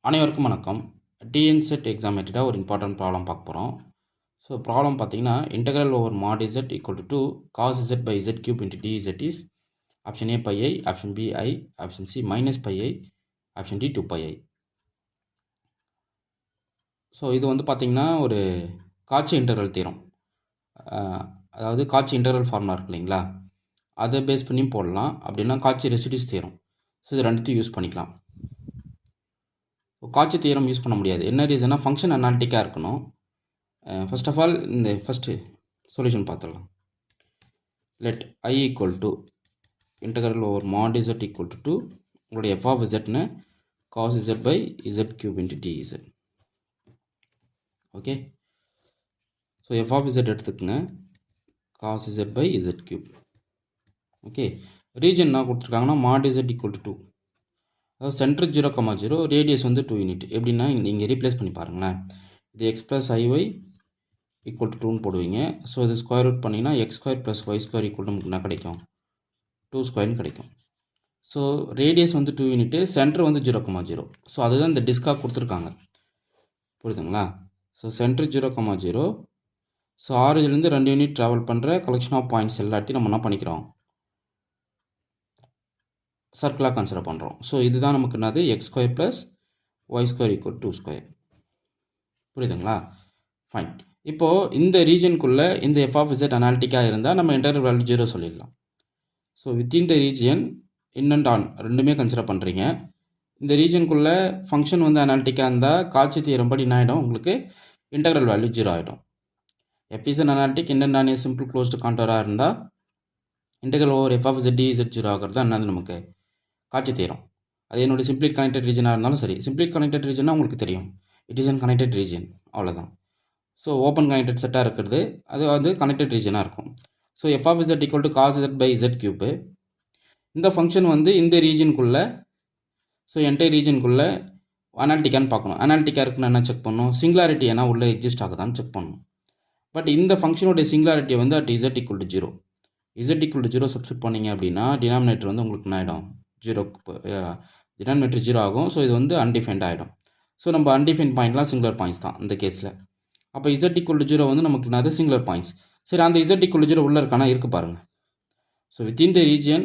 அனைவருக்கும் வணக்கம். TNSET exam ரிலேட்டடாக ஒரு இம்பார்ட்டன்ட் ப்ராப்ளம் பார்க்க போகிறோம். ஸோ ப்ராப்ளம் பார்த்தீங்கன்னா integral over mod Z equal to cos Z by Z cube into D Z is option A by I, option B I, option C minus by I, option D 2 by I. So இது வந்து பார்த்தீங்கன்னா ஒரு காட்சி integral தீரம், அதாவது காட்சி integral formula இருக்கு இல்லைங்களா, அதை பேஸ் பண்ணி போடலாம். அப்படின்னா காட்சி ரெசிடியூஸ் தீரம். ஸோ இது ரெண்டுத்தையும் யூஸ் பண்ணிக்கலாம். காட்சி தியரம் யூஸ் பண்ண முடியாது. என்ன ரீசன்னா ஃபங்க்ஷன் அனாலிட்டிக்காக இருக்கணும். ஃபர்ஸ்ட் ஆஃப் ஆல் இந்த ஃபஸ்ட்டு சொல்யூஷன் பார்த்துடலாம். Let I equal to integral over mod Z equal to உங்களுடைய எஃப் ஆஃப் இசட்னு cos Z by Z cube into d z. Okay, so F of z எடுத்துக்கோங்க, cos Z by Z cube. Okay, region என்ன கொடுத்துருக்காங்கன்னா மாட் Z equal to 2, அதாவது centre 0,0, radius வந்து 2 unit. எப்படின்னா நீங்கள் replace பண்ணி பாருங்களேன். இது x plus i y equal to 2ன்னு போடுவீங்க. ஸோ இது ஸ்கொயர் ரூட் பண்ணிங்கன்னா x square plus Y square equal நமக்கு என்ன கிடைக்கும், 2 ஸ்கொயர்னு கிடைக்கும். ஸோ ரேடியஸ் வந்து 2 யூனிட்டு, சென்டர் வந்து 0,0. ஸோ அதுதான் இந்த டிஸ்காக கொடுத்துருக்காங்க, புரியுதுங்களா? ஸோ சென்டர் 0,0, ஸோ ஆரிஜிலேருந்து 2 யூனிட் ட்ராவல் பண்ணுற கலெக்ஷன் ஆஃப் பாயிண்ட்ஸ் எல்லாத்தையும் நம்ம என்ன பண்ணிக்கிறோம், சர்க்கிளாக கன்சிடர் பண்ணுறோம். ஸோ இதுதான் நமக்கு என்னது, X square plus Y square equal 2 square. புரியுதுங்களா? ஃபைன். இப்போது இந்த ரீஜனுக்குள்ளே இந்த எஃப் ஆஃப் இசட் அனாலிட்டிக்காக இருந்தால் நம்ம இன்டெக்ரல் வேல்யூ 0 சொல்லிடலாம். So within the region in and on ரெண்டுமே கன்சிடர் பண்ணுறீங்க. இந்த ரீஜனுக்குள்ளே ஃபங்க்ஷன் வந்து அனாலிட்டிக்காக இருந்தால் காட்சி தியரம் படி என்ன ஆகிடும், உங்களுக்கு இன்டெக்ரல் வேல்யூ 0 ஆகிடும். F is analytic in and on a simple closed கான்டோராக இருந்தால் integral over F of Z D Z 0 ஆகிறது தான் என்னது நமக்கு காட்சி தியரம். அது என்னுடைய சிம்பிளிட் கனெக்டட் ரீஜனாக இருந்தாலும் சரி. சிம்பிளிட் கனெக்டட் ரீஜனாக உங்களுக்கு தெரியும், it is an connected region, அவ்வளோதான். ஸோ ஓப்பன் கனெக்டட் செட்டாக இருக்கிறது அது வந்து கனெக்டட் ரீஜனாக இருக்கும். So F of Z equal to cos Z by Z cube. இந்த ஃபங்க்ஷன் வந்து இந்த ரீஜனுக்குள்ளே, ஸோ என்டையர் ரீஜனுக்குள்ளே அனாலிட்டிக்கான்னு பார்க்கணும். அனாலிட்டிக்காக இருக்குன்னு என்ன செக் பண்ணணும், சிங்குலாரிட்டி ஏன்னா உள்ளே எக்ஸிஸ்ட் ஆகுதான்னு செக் பண்ணணும். பட் இந்த ஃபங்க்ஷனுடைய சிங்குலாரிட்டியை வந்து at z equal to 0, Z equal to 0 substitute பண்ணிங்க அப்படின்னா டினாமினேட்டர் வந்து உங்களுக்கு என்ன ஆகிடும், 0, டினாமினேட்டர் 0 ஆகும். ஸோ இது வந்து அன்டிஃபைன்ட் ஆகிடும். ஸோ நம்ம அன்டிஃபைன் பாயிண்ட்லாம் சிங்குலர் பாயிண்ட்ஸ் தான் இந்த கேஸில். அப்போ இசட் ஈக்குவல் டு 0 வந்து நமக்கு என்னது, சிங்குலர் பாயிண்ட்ஸ். சரி, அந்த இசட் ஈக்குவல் டு 0 உள்ளே இருக்கானா இருக்குது பாருங்கள். ஸோ வித்தின் த ரீஜியன்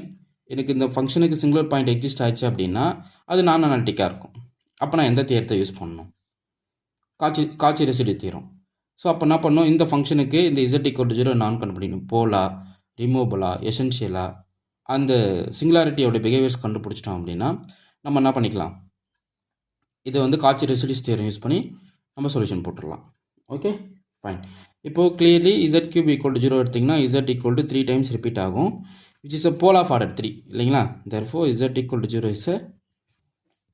எனக்கு இந்த ஃபங்க்ஷனுக்கு சிங்குலர் பாயிண்ட் எக்ஸிஸ்ட் ஆச்சு அப்படின்னா அது நான் அனாலிட்டிக்காக இருக்கும். அப்போ நான் எந்த தியரத்தை யூஸ் பண்ணணும், காட்சி ரெசிடியூ தியரம். ஸோ அப்போ என்ன பண்ணணும், இந்த ஃபங்க்ஷனுக்கு இந்த இசட் ஈக்குவல் டு 0 நான் கண்டுபிடிக்கணும். போலா, ரிமூவபுளா, எசென்ஷியலா, அந்த சிங்குலாரிட்டியோட பிஹேவியர்ஸ் கண்டுபிடிச்சிட்டோம் அப்படின்னா நம்ம என்ன பண்ணிக்கலாம், இதை வந்து காட்சி ரெசிடியூஸ் தியரம் யூஸ் பண்ணி நம்ம சொல்யூஷன் போட்டுடலாம். Okay, fine. இப்போது clearly Z cube equal to 0 எடுத்திங்கன்னா Z equal to 3 times repeat ஆகும், which is a pole of order 3 இல்லைங்களா. Therefore Z equal to 0 is a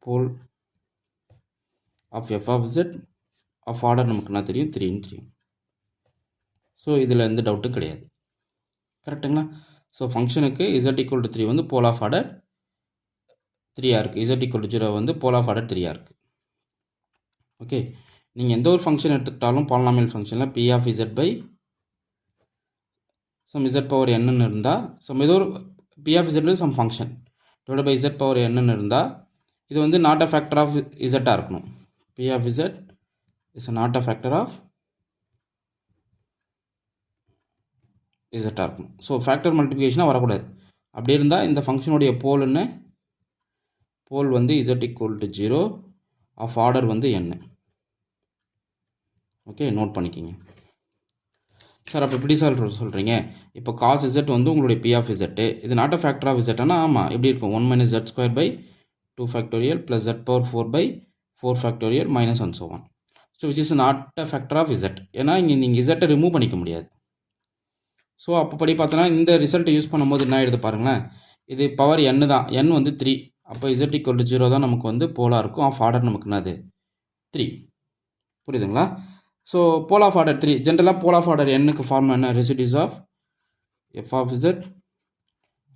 pole of F of Z of order நமக்கு என்ன தெரியும், 3ன்னு தெரியும். So இதில் எந்த டவுட்டும் கிடையாது, கரெக்டுங்களா. ஸோ ஃபங்க்ஷனுக்கு இசட் ஈக்குவல் டு 3 வந்து போல் ஆஃப் ஆர்டர் 3ஆக இருக்குது, இசட் ஈக்குவல் டு 0 வந்து போல் ஆஃப் ஆர்டர் 3ஆக இருக்குது. ஓகே, நீங்கள் எந்த ஒரு ஃபங்க்ஷன் எடுத்துக்கிட்டாலும் பாலினாமியல் ஃபங்க்ஷனில் P of Z by some Z power என்னன்னு இருந்தால், சம் ஏதோ ஒரு P of Z some function divide by Z power என்னன்னு இருந்தால் இது வந்து நாட் அ ஃபேக்டர் ஆஃப் இசட்டாக இருக்கணும். P of Z is not a factor of இசட்டாக இருக்கணும். ஸோ ஃபேக்டர் மல்டிப்ளிகேஷனாக வரக்கூடாது. அப்படி இருந்தால் இந்த ஃபங்க்ஷனுடைய போல் வந்து Z equal to 0 of order வந்து என்ன. ஓகே, நோட் பண்ணிக்கிங்க சார். அப்போ எப்படி சார் சொல்கிறீங்க, இப்போ காஸ் இசட் வந்து உங்களுடைய பி ஆஃப் இசட்டு, இது நாட் அ ஃபேக்டர் ஆஃப் இசட்னா ஆமாம் எப்படி இருக்கும், 1 minus Z square by 2 factorial plus Z power 4 by 4 factorial minus 1 so on. So which is not a factor of Z, ஏன்னா இங்கே நீங்கள் இசட்டை ரிமூவ் பண்ணிக்க முடியாது. ஸோ அப்போ படி பார்த்தோன்னா இந்த ரிசல்ட்டை யூஸ் பண்ணும்போது என்ன ஆகிடுது பாருங்களேன், இது பவர் n தான், n வந்து 3. அப்போ இசட் ஈக்குவல் டு 0 தான் நமக்கு வந்து போலாக இருக்கும். ஆஃப் ஆர்டர் நமக்கு என்னது 3, புரியுதுங்களா. ஸோ போல் ஆஃப் ஆர்டர் 3, ஜென்ரலாக போல் ஆஃப் ஆர்டர் என்னுக்கு ஃபார்ம் என்ன, residues of F of z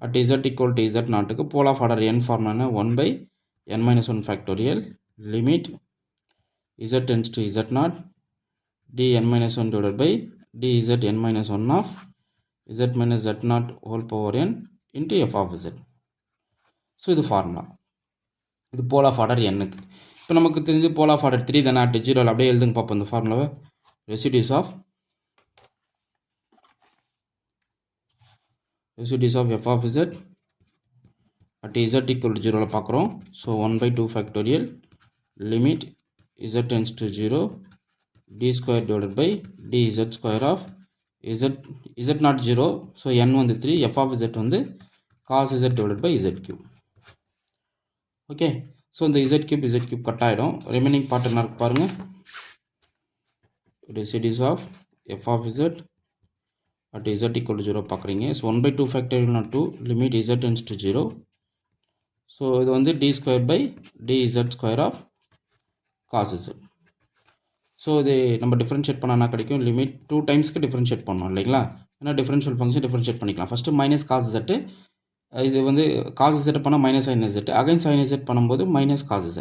at z equal to z நாட்டுக்கு pole of order n form என்ன, 1 by n minus 1 factorial limit z tends to z naught dn minus 1 divided by dzn minus 1 of z minus z naught whole power n into f of z. So இது formula, இது போல் of order என்னுக்கு. இப்போ இப்போ நமக்கு தெரிஞ்சு போல் of order 3 தானே at 0 அப்படியே எழுதுங்க பார்ப்போம் இந்த ஃபார்முலாவை. Residues of f of z at z equal to 0 பார்க்குறோம். So 1/2 factorial limit z tends to 0 d square divided by dz square of z not 0. So n வந்து 3, f of z வந்து cos z divided by z cube. Okay, so இந்த z cube cut ஆகிடும். Remaining part என்ன இருக்கு பாருங்கள். Residues of f of z at z equal to 0 பார்க்குறீங்க. So 1/2 factorial naught 2 limit z tends to 0. So இது வந்து d square by dz square of cos z. So இது நம்ம differentiate பண்ணால் கிடைக்கும். லிமிட் 2 டைம்ஸ்க்கு டிஃப்ரென்ஷியேட் பண்ணணும் இல்லைங்களா? ஏன்னா டிஃப்ரென்ஷியல் ஃபங்க்ஷன் டிஃப்ரென்ஷியேட் பண்ணிக்கலாம். ஃபஸ்ட்டு மைனஸ் காஸ் z, இது வந்து காஸ் z பண்ணால் minus sin z, again sin z பண்ணும்போது மைனஸ் காஸ் z.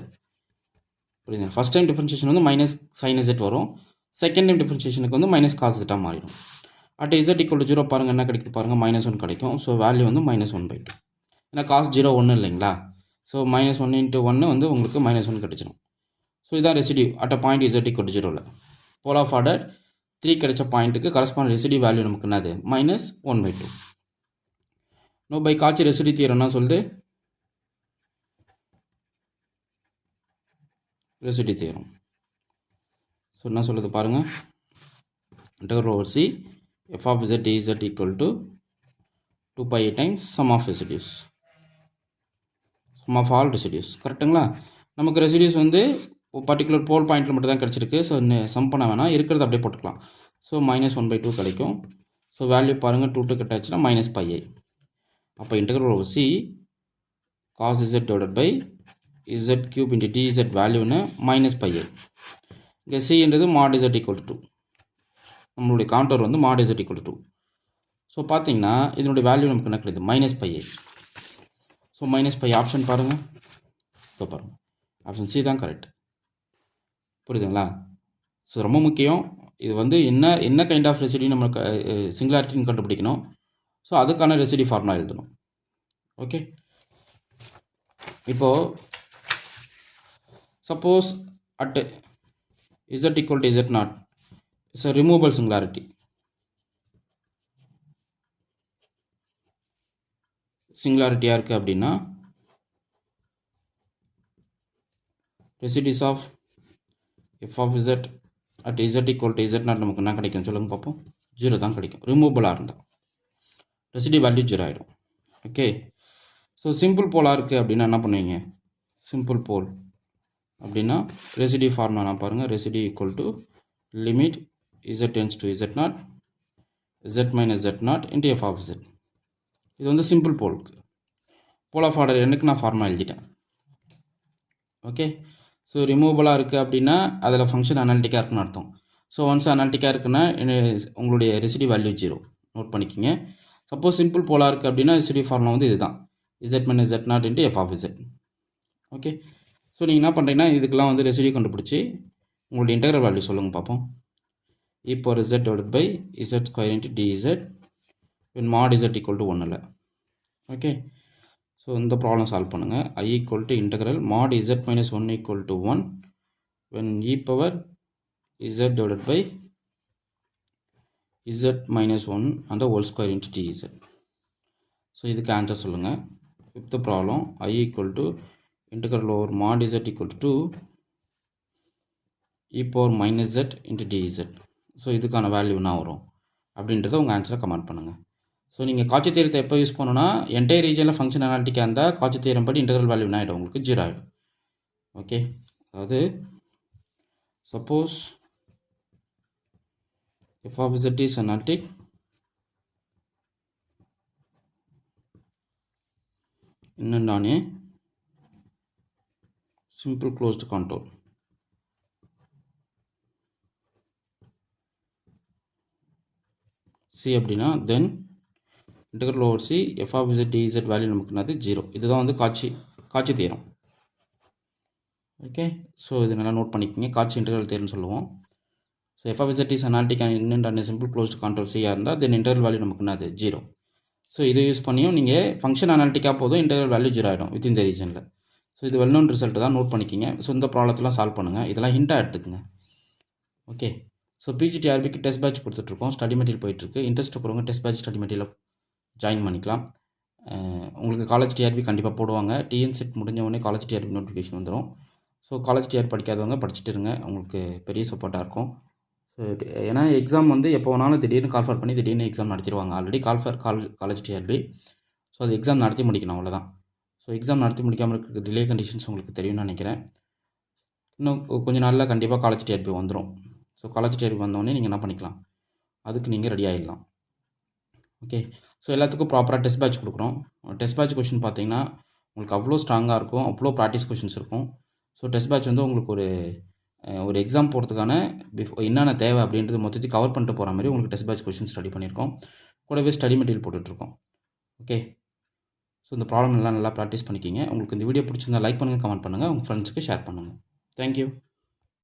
புரியுதுங்க? ஃபஸ்ட் டைம் டிஃப்ரென்ஷியேஷன் வந்து மைனஸ் sin z வரும். செகண்ட் டைம் டிஃப்ரென்ஷியேஷனுக்கு வந்து மைனஸ் காஸ் z மாறிடும். அட் z equal to 0 பாருங்கள் என்ன கிடைக்குது பாருங்கள், -1 கிடைக்கும். ஸோ வேல்யூ வந்து -1/2. ஏன்னா காஸ் 0 1 இல்லைங்களா? ஸோ -1 × 1 வந்து உங்களுக்கு -1 கிடைச்சிடும். ஸோ இதான் residue at a point z equal to 0. Pole of order 3 கிடைச்ச பாயிண்ட்டுக்கு கரஸ்பாண்ட் ரெசிடியூ வேல்யூ நமக்கு என்னது -1/2. Now by Cauchy residue theorem என்ன சொல்லுது? ரெசிடியூ தியரம் ஸோ என்ன சொல்லுது பாருங்கள். Integral over c f of z dz equal to 2π times sum of residues, sum of all residues. கரெக்டுங்களா? நமக்கு ரெசிடியூஸ் வந்து பர்டிகுலர் போல் பாயிண்ட்டில் மட்டும் தான் கிடச்சிருக்கு. ஸோ சம் பண்ண வேணாம், இருக்கிறது அப்படியே போட்டுக்கலாம். ஸோ -1/2 கிடைக்கும். ஸோ வேல்யூ பாருங்கள் 2 கட் ஆச்சுன்னா -πi. அப்போ integral over c cos z divided by z cube into dz வேல்யூன்னு -πi. இங்கே cன்றது mod z equal to 2. நம்மளுடைய கான்டோர் வந்து mod z equal to 2. So பார்த்தீங்கன்னா இதனுடைய வேல்யூ நமக்கு என்ன கிடைக்குது -πi. ஸோ -πi ஆப்ஷன் பாருங்கள். ஸோ பாருங்கள் ஆப்ஷன் சி தான் கரெக்ட். புரியுதுங்களா? ஸோ ரொம்ப முக்கியம். இது வந்து என்ன கைண்ட் ஆஃப் ரெசிடியூ நம்ம சிங்குலாரிட்டின்னு கண்டுபிடிக்கணும். ஸோ அதுக்கான ரெசிடியூ ஃபார்முலா எழுதணும். ஓகே, இப்போது suppose at z equal to z naught it's a removable singularity. சிங்குலாரிட்டியாக இருக்குது அப்படின்னா residues of f of z at z equal to z naught நமக்கு என்ன கிடைக்கும் சொல்லுங்கள் பார்ப்போம். 0 தான் கிடைக்கும். ரிமூவபுளாக இருந்தால் ரெசிடியூ வேல்யூ 0 ஆகிடும். ஓகே, ஸோ சிம்பிள் போலாக இருக்குது அப்படின்னா என்ன பண்ணுவீங்க? சிம்பிள் போல் அப்படின்னா ரெசிடியூ ஃபார்முலா நான் பாருங்கள். Residue equal to limit z tends to z not z minus z not into f of z. இது வந்து சிம்பிள் போலுக்கு. போல் ஆஃப் ஆர்டர் எனக்கு நான் ஃபார்முலா எழுதிட்டேன். ஓகே, ஸோ ரிமூவபுளாக இருக்குது அப்படின்னா அதில் ஃபங்க்ஷன் அனாலிட்டிக்காக இருக்குன்னு அர்த்தம். ஸோ ஒன்ஸ் அனாலிட்டிக்காக இருக்குன்னா உங்களுடைய ரெசிடியூ வேல்யூ 0 நோட் பண்ணிக்கிங்க. சப்போஸ் சிம்பிள் போலாக இருக்குது அப்படின்னா ரெசிடியூ ஃபார்முலா வந்து இதுதான் z minus z not into f of z. Okay, so நீங்கள் என்ன பண்ணுறீங்கன்னா இதுக்கெல்லாம் வந்து ரெசிடியூ கண்டுபிடிச்சி உங்களுடைய இன்டெக்ரல் வேல்யூ சொல்லுங்கள் பார்ப்போம். e power z divided by z square into dz when mod z equal to 1 இல்லை. ஓகே, ஸோ இந்த ப்ராப்ளம் சால்வ் பண்ணுங்கள். I equal to integral mod z minus 1 equal to 1 when e power z divided by z minus 1 and the whole square into dz. So இதுக்கு answer சொல்லுங்கள். Fifth problem I equal to integral over mod z equal to 2 e power minus z into dz. So இதுக்கான value என்ன வரும் அப்படின்றத உங்கள் ஆன்சரை comment பண்ணுங்கள். So நீங்கள் காட்சி தியரத்தை எப்போ யூஸ் பண்ணணும்னா என்டையர் ரீஜனில் ஃபங்க்ஷன் அனாலிட்டிக்காக இருந்தால் காட்சி தியரம் படி இன்டெக்ரல் வேல்யூ என்ன ஆகிடும் உங்களுக்கு 0 ஆகிடும். ஓகே, அதாவது suppose f of z is analytic என்னென்னானே simple closed contour. C அப்படின்னா then integral over C f of z dz value நமக்கு என்னது 0. இதுதான் வந்து காட்சி தியரம். ஓகே, ஸோ இது நல்லா நோட் பண்ணிக்கோங்க. காட்சி இன்டெக்ரல் தியரம்னு சொல்லுவோம். So f of z is analytic and இன்னும் சிம்பிள் க்ளோஸ்டு கான்டோர் சியாக இருந்தால் தென் இன்டெக்ரல் வேல்யூ நமக்கு என்னது 0. ஸோ இதை யூஸ் பண்ணியும் நீங்கள் ஃபங்க்ஷன் அனாலிட்டிக்காக போதும் இன்டெக்ரல் வேல்யூ 0 ஆகிடும் வித்தின் த ரீஜனில். ஸோ இது வெல் நோன் ரிசல்ட் தான், நோட் பண்ணிக்கிங்க. ஸோ இந்த ப்ராப்ளத்தெலாம் சால்வ் பண்ணுங்கள். இதெல்லாம் ஹிண்ட்டாக எடுத்துக்கங்க. ஓகே. ஸோ பிஜிடிஆர்பிக்கு டெஸ்ட் பேட்ச் கொடுத்துட்ருக்கோம். ஸ்டடி மெட்டீரியல் போயிட்டுருக்கு. இன்ட்ரெஸ்ட் இருக்கிறவங்க test batch study material join பண்ணிக்கலாம். உங்களுக்கு காலேஜ் டிஆர்பி கண்டிப்பாக போடுவாங்க. டிஎன் செட் முடிஞ்ச உடனே காலேஜ் டிஆர்பி நோட்டிஃபிகேஷன் வந்துடும். ஸோ காலேஜ் டிஆர்பி படிக்காதவங்க படிச்சுட்டு இருங்க, உங்களுக்கு பெரிய சப்போர்ட்டாக இருக்கும். ஸோ ஏன்னா எக்ஸாம் வந்து எப்போ வேணாலும் திடீர்னு கால்ஃபர் பண்ணி திடீர்னு எக்ஸாம் நடத்திடுவாங்க. Already college TRB. ஸோ அது எக்ஸாம் நடத்தி முடிக்கணும், அவ்வளோதான். ஸோ எக்ஸாம் நடத்தி முடிக்காமல் இருக்க டிலே கண்டிஷன்ஸ் உங்களுக்கு தெரியும்னு நினைக்கிறேன். இன்னும் கொஞ்சம் நாளில் கண்டிப்பாக காலேஜ் டிஆர்பி வந்துடும். ஸோ காலேஜ் டிஆர்பி வந்தோடனே நீங்கள் என்ன பண்ணிக்கலாம், அதுக்கு நீங்கள் ரெடி ஆகிடலாம். ஓகே. ஸோ எல்லாத்துக்கும் ப்ராப்பராக டெஸ்ட் பேட்ச் கொடுக்குறோம். டெஸ்ட் பேட்ச் கொஷின் பார்த்தீங்கன்னா உங்களுக்கு அவ்வளோ ஸ்ட்ராங்காக இருக்கும், அவ்வளோ ப்ராக்டிஸ் கொஷின்ஸ் இருக்கும். ஸோ டெஸ்ட் பேட்ச் வந்து உங்களுக்கு ஒரு எக்ஸாம் போகிறதுக்கான என்னென்ன தேவை அப்படின்றது மொத்தத்தையும் கவர் பண்ணிட்டு போகிற மாதிரி உங்களுக்கு டெஸ்ட் பேட்ச் கொஷின்ஸ் ரெடி பண்ணியிருக்கோம். கூடவே ஸ்டடி மெட்டீரியல் போட்டுட்ருக்கோம். ஓகே. ஸோ இந்த ப்ராப்ளம் எல்லாம் நல்லா ப்ராக்டிஸ் பண்ணிக்கிங்க. உங்களுக்கு இந்த வீடியோ பிடிச்சிருந்தா லைக் பண்ணுங்கள், கமெண்ட் பண்ணுங்கள், உங்கள் ஃப்ரெண்ட்ஸுக்கு ஷேர் பண்ணுங்கள். தேங்க்யூ.